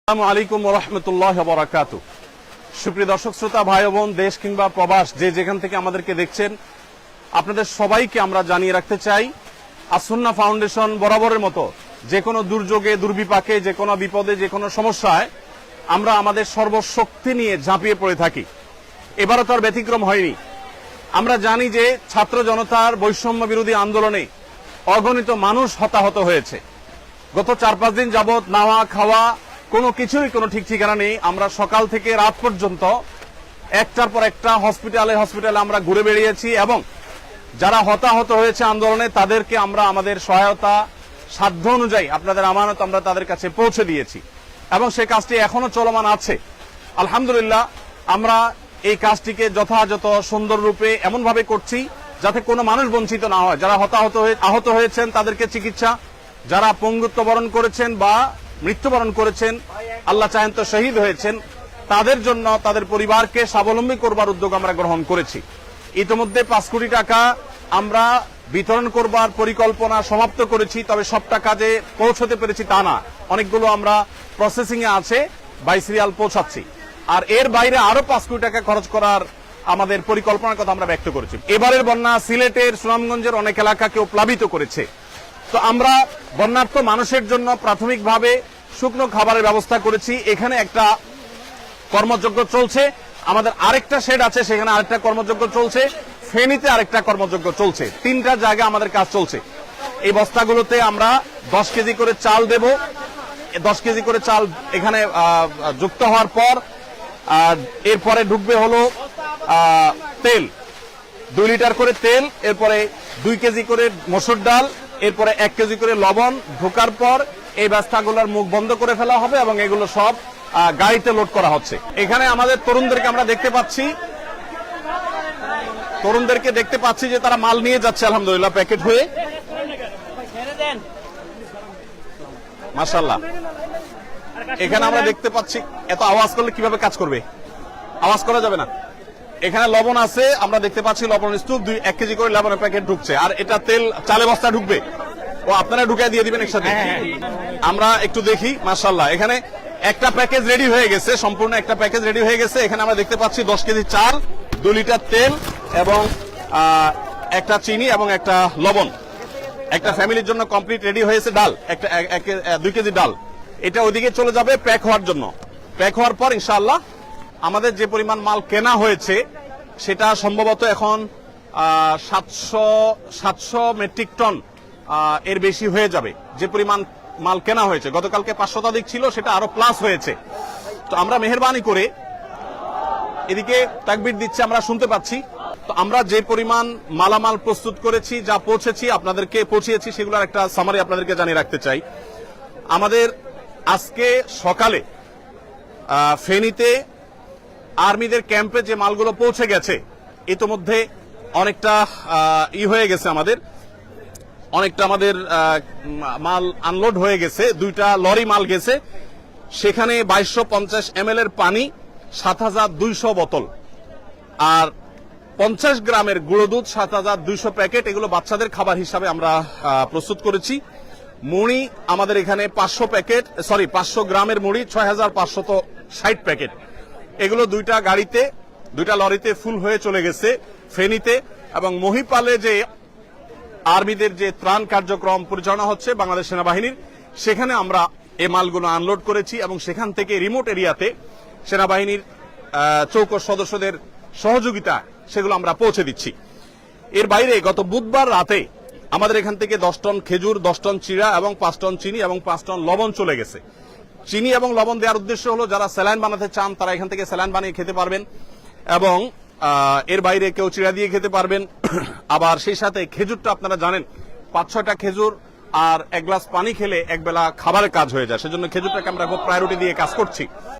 আসসালামু আলাইকুম ওয়া রাহমাতুল্লাহি ওয়া বারাকাতুহু। সুপ্রিয় দর্শক শ্রোতা ভাই ও বোন, দেশ কিংবা প্রবাস যে যেখান থেকে আমাদেরকে দেখছেন, আপনাদের সবাইকে আমরা জানিয়ে রাখতে চাই, আসুন্নাহ ফাউন্ডেশন বরাবরের মতো যে কোনো দুর্যোগে, দুর্বিপাকে, যে কোনো বিপদে, যে কোনো সমস্যায় আমরা আমাদের সর্বশক্তি নিয়ে ঝাঁপিয়ে পড়ে থাকি। এবারও তার ব্যতিক্রম হয়নি। আমরা জানি যে ছাত্র জনতার বৈষম্য বিরোধী আন্দোলনে অগণিত মানুষ হতাহত হয়েছে। গত 4-5 দিন যাবৎ নাওয়া খাওয়া কোনো কিছুরই কোনো ঠিক ঠিকানা নেই। আমরা সকাল থেকে রাত পর্যন্ত একটার পর একটা হসপিটালে আমরা ঘুরে বেরিয়েছি এবং যারা হতাহত হয়েছে আন্দোলনে তাদেরকে আমরা আমাদের সহায়তা সাধ্য অনুযায়ী আপনাদের আমানত আমরা তাদের কাছে পৌঁছে দিয়েছি এবং সেই কাজটি এখনো চলমান আছে। আলহামদুলিল্লাহ, আমরা এই কাজটিকে যথাযথ সুন্দর রূপে এমনভাবে করছি যাতে কোনো মানুষ বঞ্চিত না হয়। যারা আহত হয়েছেন তাদেরকে চিকিৎসা, যারা পঙ্গুত্ব বরণ করেছেন বা মৃত্যুবরণ করেছেন, আল্লাহ চাহেন তো শহীদ হয়েছেন, তাদের জন্য তাদের পরিবারকে স্বাবলম্বী করবার উদ্যোগ আমরা গ্রহণ করেছি। ইতিমধ্যে 5 কোটি টাকা আমরা বিতরণ করবার পরিকল্পনা সমাপ্ত করেছি, তবে সব টাকা যে পৌঁছতে পেরেছি তা না। অনেকগুলো আমরা প্রসেসিং এ আছে, বাই সিরিয়াল পৌঁছাচ্ছি। আর এর বাইরে আরো 5 কোটি টাকা খরচ করার আমাদের পরিকল্পনার কথা আমরা ব্যক্ত করেছি। এবারের বন্যা সিলেটের সুনামগঞ্জের অনেক এলাকাকেও প্লাবিত করেছে। তো আমরা বন্যার্থ মানুষের জন্য প্রাথমিকভাবে শুকনো খাবারের ব্যবস্থা করেছি। এখানে একটা কর্মযজ্ঞ চলছে, আমাদের আরেকটা শেড আছে, সেখানে আরেকটা কর্মযজ্ঞ চলছে, ফেনীতে আরেকটা কর্মযজ্ঞ চলছে। 3টা জায়গায় আমাদের কাজ চলছে। এই বস্তাগুলোতে আমরা 10 কেজি করে চাল দেব। 10 কেজি করে চাল এখানে যুক্ত হওয়ার পর এরপরে ঢুকবে হলো তেল, 2 লিটার করে তেল, এরপরে 2 কেজি করে মসুর ডাল, এরপরে 1 কেজি করে লবণ ঢোকার পর এই বস্তাগুলোর মুখ বন্ধ করে ফেলা হবে এবং এগুলো সব গাড়িতে লোড করা হচ্ছে। এখানে আমাদের তরুণদেরকে আমরা দেখতে পাচ্ছি যে তারা মাল নিয়ে যাচ্ছে আলহামদুলিল্লাহ প্যাকেট হয়ে। মাশাআল্লাহ, এখানে আমরা দেখতে পাচ্ছি। এত আওয়াজ করলে কিভাবে কাজ করবে? আওয়াজ করা যাবে না। এখানে লবণ আছে, আমরা দেখতে পাচ্ছি লবণ স্তূপ, 1 কেজি করে লবণের প্যাকেট ঢুকছে। আর এটা তেল চালে বস্তা ঢুকবে, ও আপনারা ঢুকিয়ে দিয়ে দিবেন একসাথে। আমরা একটু দেখি। মাশাআল্লাহ, এখানে একটা প্যাকেজ রেডি হয়ে গেছে, সম্পূর্ণ একটা প্যাকেজ রেডি হয়ে গেছে। এখানে আমরা দেখতে পাচ্ছি 10 কেজি চাল, 2 লিটার তেল এবং একটা চিনি এবং একটা লবণ। একটা ফ্যামিলির জন্য কমপ্লিট রেডি হয়েছে। ডাল, 2 কেজি ডাল, এটা ওইদিকে চলে যাবে প্যাক হওয়ার জন্য। প্যাক হওয়ার পর ইনশাআল্লাহ আমাদের যে পরিমাণ মাল কেনা হয়েছে সেটা সম্ভবত এখন 700 মেট্রিক টন এর বেশি হয়ে যাবে। যে পরিমাণ মাল কেনা হয়েছে, গতকালকে 5 শতাধিক ছিল, সেটা আরো প্লাস হয়েছে। তো আমরা মেহেরবানি করে, এদিকে তাকবীর দিচ্ছে, আমরা শুনতে পাচ্ছি। তো আমরা যে পরিমাণ মালামাল প্রস্তুত করেছি, যা আপনাদেরকে পৌঁছিয়েছি, সেগুলোর একটা সামারি আপনাদেরকে জানিয়ে রাখতে চাই। আমাদের আজকে সকালে ফেনীতে আর্মিদের ক্যাম্পে যে মালগুলো পৌঁছে গেছে, ইতোমধ্যে অনেকটা হয়ে গেছে, অনেকটা আমাদের মাল আনলোড হয়ে গেছে। 2টা লরি মাল গেছে, সেখানে 2250 ml এর পানি, 7200 বোতল আর 50 গ্রামের গুঁড়ো দুধ, 7200 প্যাকেট। এগুলো বাচ্চাদের খাবার হিসাবে আমরা প্রস্তুত করেছি। মুড়ি আমাদের এখানে 500 গ্রামের মুড়ি, 6560 প্যাকেট। এগুলো 2টা লরিতে ফুল হয়ে চলে গেছে ফেনীতে। এবং মহিপালে যে আর্মিদের যে ত্রাণ কার্যক্রম পরিচালনা হচ্ছে বাংলাদেশ সেনাবাহিনীর, সেখানে আমরা এই মালগুলো আনলোড করেছি এবং সেখান থেকে রিমোট এরিয়াতে সেনাবাহিনীর চৌকস সদস্যদের সহযোগিতা সেগুলো আমরা পৌঁছে দিচ্ছি। এর বাইরে গত বুধবার রাতে আমাদের এখান থেকে 10 টন খেজুর, 10 টন চিড়া এবং 5 টন চিনি এবং 5 টন লবণ চলে গেছে। চিনি এবং লবণ দেওয়ার উদ্দেশ্য হলো যারা স্যালাইন বানাতে চান তারা এখান থেকে স্যালাইন বানিয়ে খেতে পারবেন এবং এর বাইরে কেউ চিড়া দিয়ে খেতে পারবেন। আবার সেই সাথে খেজুরটা আপনারা জানেন 5-6টা খেজুর আর 1 গ্লাস পানি খেলে একবেলা খাবারের কাজ হয়ে যায়, সেজন্য খেজুরটাকে আমরা খুব প্রায়োরিটি দিয়ে কাজ করছি।